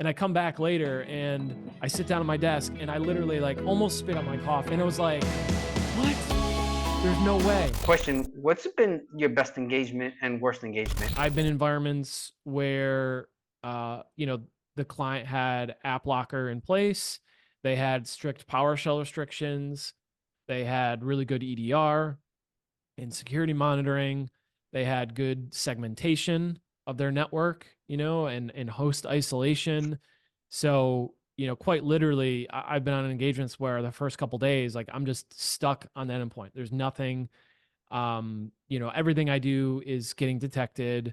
And I come back later and I sit down at my desk and I literally like almost spit out my coffee. And it was like, what? There's no way. Question: what's been your best engagement and worst engagement? I've been in environments where, the client had app locker in place. They had strict PowerShell restrictions. They had really good EDR and security monitoring. They had good segmentation of their network, and host isolation. So, quite literally, I've been on engagements where the first couple days, like I'm just stuck on that endpoint. There's nothing. Everything I do is getting detected.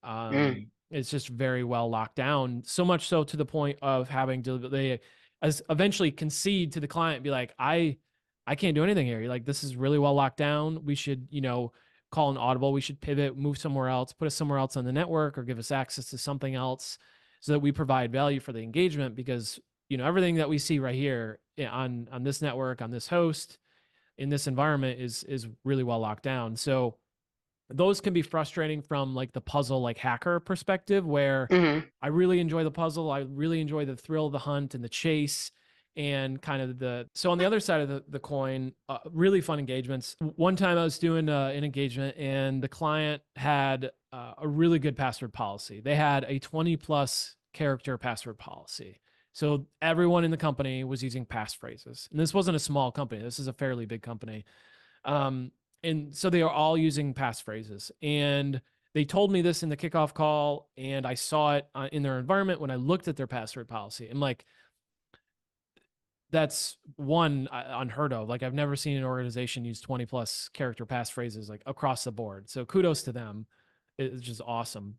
Mm. It's just very well locked down. So much so to the point of having to they as eventually concede to the client, and be like, I can't do anything here. Like, this is really well locked down. We should, call an audible. We should pivot, move somewhere else, put us somewhere else on the network, or give us access to something else so that we provide value for the engagement. Because, everything that we see right here on this network, on this host, in this environment is really well locked down. So those can be frustrating from like the puzzle, like hacker perspective, where Hmm. I really enjoy the puzzle. I really enjoy the thrill of the hunt and the chase and kind of so on the other side of the coin, really fun engagements. One time I was doing an engagement and the client had a really good password policy. They had a 20 plus character password policy. So everyone in the company was using passphrases. And this wasn't a small company. This is a fairly big company. Um, and so they are all using passphrases. And they told me this in the kickoff call, and I saw it in their environment when I looked at their password policy. I'm like, that's one unheard of. Like, I've never seen an organization use 20 plus character passphrases like across the board. So kudos to them. It's just awesome.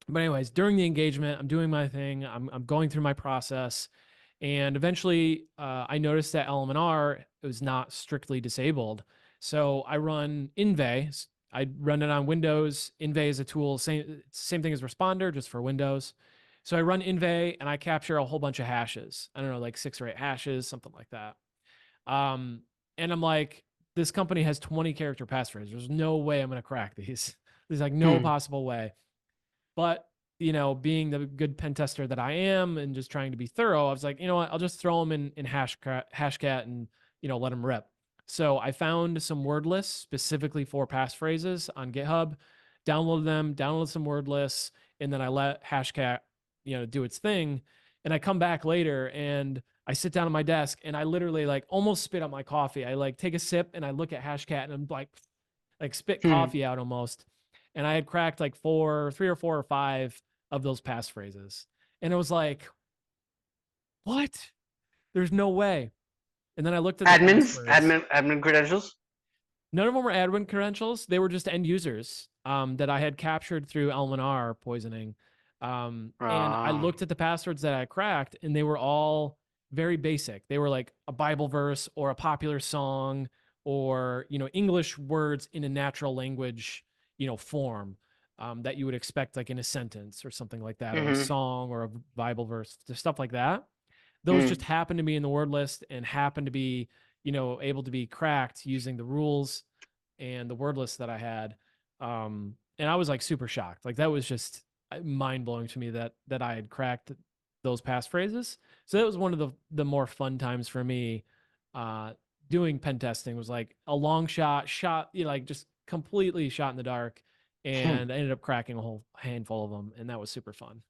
But anyways, during the engagement, I'm doing my thing. I'm going through my process, and eventually, I noticed that LMNR was not strictly disabled. So I run Inve. I run it on Windows. Inve is a tool, same thing as Responder, just for Windows. So I run Inve and I capture a whole bunch of hashes. I don't know, like 6 or 8 hashes, something like that. Um, and I'm like, this company has 20 character passphrases. There's no way I'm going to crack these. There's like no Hmm. possible way. But, being the good pen tester that I am and just trying to be thorough, I was like, you know what, I'll just throw them in Hashcat and, let them rip. So I found some word lists specifically for passphrases on GitHub, downloaded them, downloaded some word lists, and then I let Hashcat, do its thing. And I come back later and I sit down at my desk and I literally like almost spit out my coffee. I like take a sip and I look at Hashcat and I'm like spit Hmm. coffee out almost. And I had cracked like 3 or 4 or 5 of those passphrases. And it was like, what? There's no way. And then I looked at the Admins, passwords. admin credentials. None of them were admin credentials. They were just end users that I had captured through Elminar poisoning. And I Uh, looked at the passwords that I cracked, and they were all very basic. They were like a Bible verse or a popular song, or English words in a natural language form, that you would expect like in a sentence or something like that, or a hmm. song or a Bible verse, just stuff like that. Those Hmm. just happened to be in the word list and happened to be able to be cracked using the rules and the word list that I had. And I was like super shocked. Like, that was just mind blowing to me that I had cracked those passphrases. So that was one of the more fun times for me. Uh, Doing pen testing was like a long shot, like just completely shot in the dark. Hmm. And I ended up cracking a whole handful of them, and that was super fun.